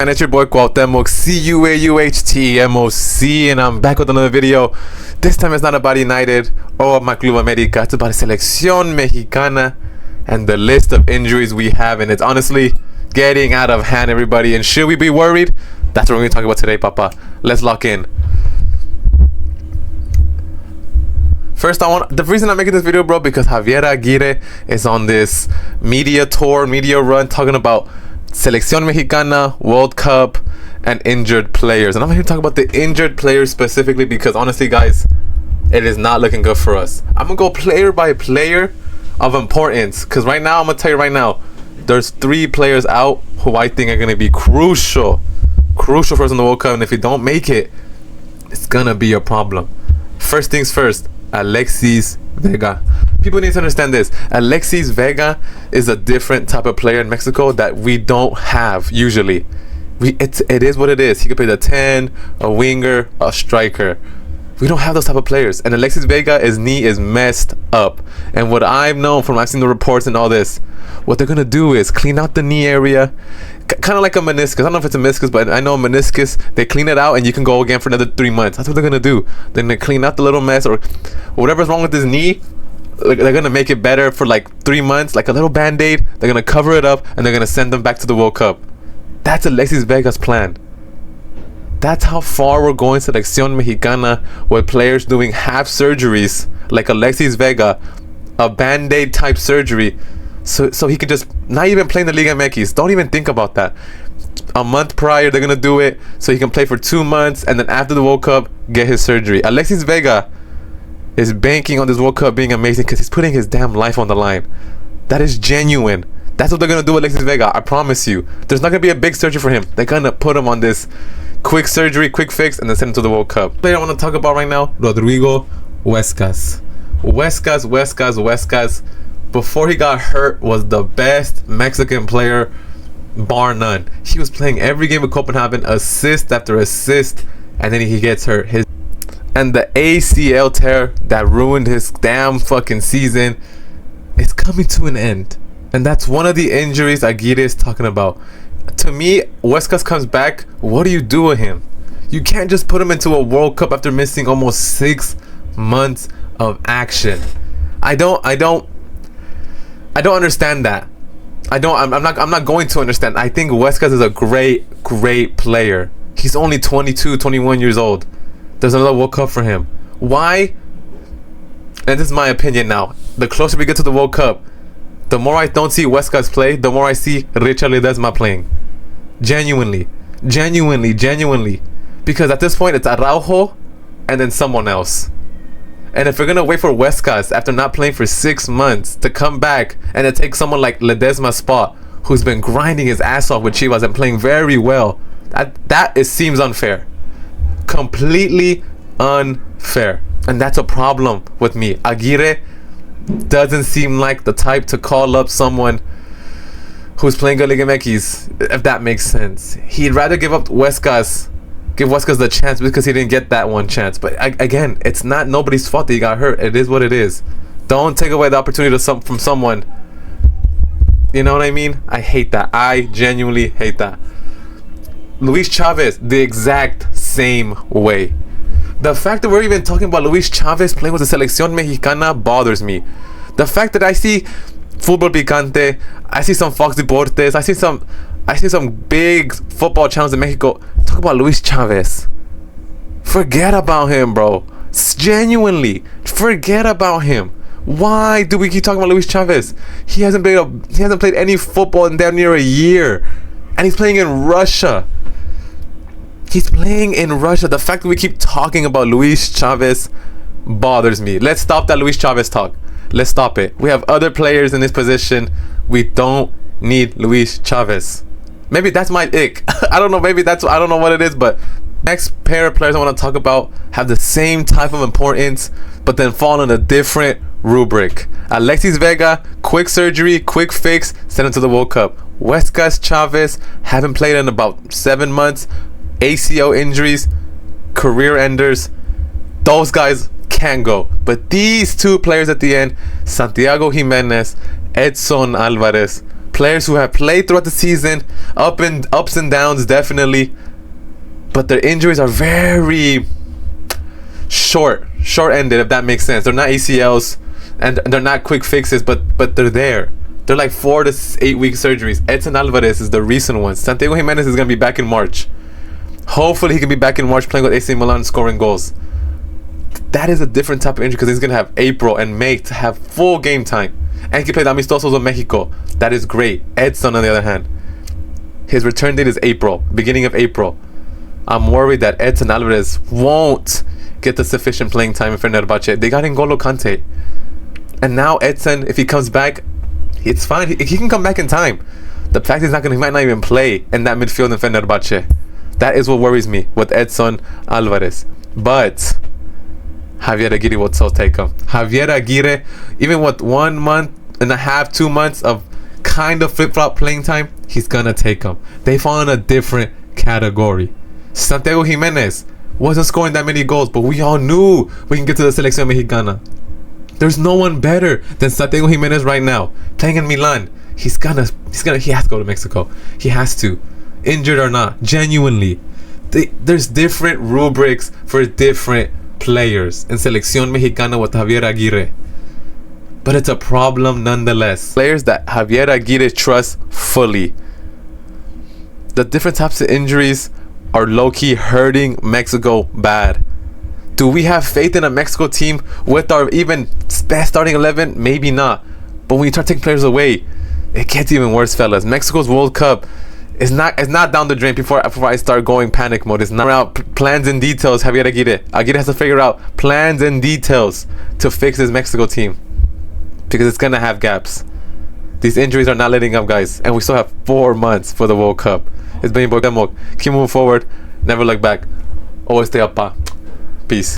And it's your boy Cuauhtemoc, Cuauhtemoc, and I'm back with another video. This time it's not about United or my Club America, it's about Selección Mexicana and the list of injuries we have, and it's honestly getting out of hand, everybody. And should we be worried? That's what we're going to talk about today, Papa. Let's lock in. First, the reason I'm making this video, bro, because Javier Aguirre is on this media run, talking about Selección Mexicana, World Cup, and injured players. And I'm here to talk about the injured players specifically because honestly, guys, it is not looking good for us. I'm gonna go player by player of importance, because right now, I'm gonna tell you right now, there's 3 players out who I think are gonna be crucial for us in the World Cup, and if you don't make it, it's gonna be a problem. First things first, Alexis Vega. People need to understand this. Alexis Vega is a different type of player in Mexico that we don't have usually. It is what it is. He could play the 10, a winger, a striker. We don't have those type of players. And Alexis Vega, his knee is messed up. And what I've known from, I've seen the reports and all this, what they're gonna do is clean out the knee area, kind of like a meniscus. I don't know if it's a meniscus, but I know a meniscus, they clean it out and you can go again for another 3 months. That's what they're gonna do. Then they clean out the little mess or whatever's wrong with his knee. They're gonna make it better for like 3 months, like a little band-aid. They're gonna cover it up and they're gonna send them back to the World Cup. That's Alexis Vega's plan. That's how far we're going. Selección Mexicana, with players doing half surgeries like Alexis Vega, a band-aid type surgery, so he can just not even play in the Liga MX. Don't even think about that. A month prior, they're gonna do it so he can play for 2 months, and then after the World Cup, get his surgery. Alexis Vega is banking on this World Cup being amazing because he's putting his damn life on the line. That is genuine. That's what they're gonna do with Alexis Vega. I promise you. There's not gonna be a big surgery for him. They're gonna put him on this quick surgery, quick fix, and then send him to the World Cup. The player I want to talk about right now, Rodrigo Huescas. Huescas, before he got hurt, was the best Mexican player, bar none. He was playing every game with Copenhagen, assist after assist, and then he gets hurt. And the ACL tear that ruined his damn fucking season is coming to an end. And that's one of the injuries Aguirre is talking about. To me, Huescas comes back, what do you do with him? You can't just put him into a World Cup after missing almost 6 months of action. I don't understand that. I'm not going to understand. I think Huescas is a great player. He's only 22, 21 years old. There's another World Cup for him. Why? And this is my opinion now. The closer we get to the World Cup, the more I don't see Huescas play, the more I see Richard Ledesma playing. Genuinely. Because at this point, it's Araujo and then someone else. And if we're going to wait for Huescas after not playing for 6 months to come back and to take someone like Ledesma's spot, who's been grinding his ass off with Chivas and playing very well, it seems unfair. Completely unfair. And that's a problem with me. Aguirre doesn't seem like the type to call up someone who's playing good Liga MX, if that makes sense. He'd rather give Huescas the chance because he didn't get that one chance. But again, it's not nobody's fault that he got hurt. It is what it is. Don't take away the opportunity from someone. You know what I mean? I hate that. I genuinely hate that. Luis Chavez, the exact same way. The fact that we're even talking about Luis Chavez playing with the Selección Mexicana bothers me. The fact that I see Fútbol Picante, I see some Fox Deportes, I see some big football channels in Mexico talk about Luis Chavez. Forget about him, bro. Genuinely, forget about him. Why do we keep talking about Luis Chavez? He hasn't played any football in damn near a year, and he's playing in Russia. The fact that we keep talking about Luis Chavez bothers me. Let's stop that Luis Chavez talk. Let's stop it. We have other players in this position. We don't need Luis Chavez. Maybe that's my ick. I don't know. I don't know what it is. But next pair of players I want to talk about have the same type of importance, but then fall in a different rubric. Alexis Vega, quick surgery, quick fix, send him to the World Cup. Huescas, Chavez, haven't played in about 7 months. ACL injuries, career enders. Those guys can go. But these 2 players at the end, Santiago Jimenez, Edson Alvarez, Players who have played throughout the season, ups and downs, definitely. But their injuries are very short-ended, if that makes sense. They're not ACLs, and they're not quick fixes, but they're there. They're like 4 to 8 week surgeries. Edson Alvarez is the recent one. Santiago Jimenez is gonna be back in March. Hopefully he can be back in March playing with AC Milan, scoring goals. That is a different type of injury because he's gonna have April and May to have full game time, and he can play the amistosos with Mexico. That is great. Edson, on the other hand, his return date is April, beginning of April. I'm worried that Edson Alvarez won't get the sufficient playing time in Fenerbahce. They got N'Golo Kante, and now Edson, if he comes back, it's fine. He can come back in time. The fact is, he might not even play in that midfield in Fenerbahce. That is what worries me with Edson Alvarez. But Javier Aguirre will still take him. Javier Aguirre, even with 1 month and a half, 2 months of kind of flip-flop playing time, he's gonna take him. They fall in a different category. Santiago Jimenez wasn't scoring that many goals, but we all knew we can get to the Selección Mexicana. There's no one better than Santiago Jimenez right now, playing in Milan. He has to go to Mexico. He has to, injured or not. Genuinely, there's different rubrics for different players in Selección Mexicana with Javier Aguirre, but it's a problem nonetheless. Players that Javier Aguirre trusts fully. The different types of injuries are low-key hurting Mexico bad. Do we have faith in a Mexico team with our even best starting 11? Maybe not. But when you start taking players away, it gets even worse, fellas. Mexico's World Cup is not down the drain before I start going panic mode. It's not out plans and details. Javier Aguirre has to figure out plans and details to fix his Mexico team, because it's gonna have gaps. These injuries are not letting up, guys, and we still have 4 months for the World Cup. It's been your boy Demok. Keep moving forward. Never look back. Always stay up, pa. Peace.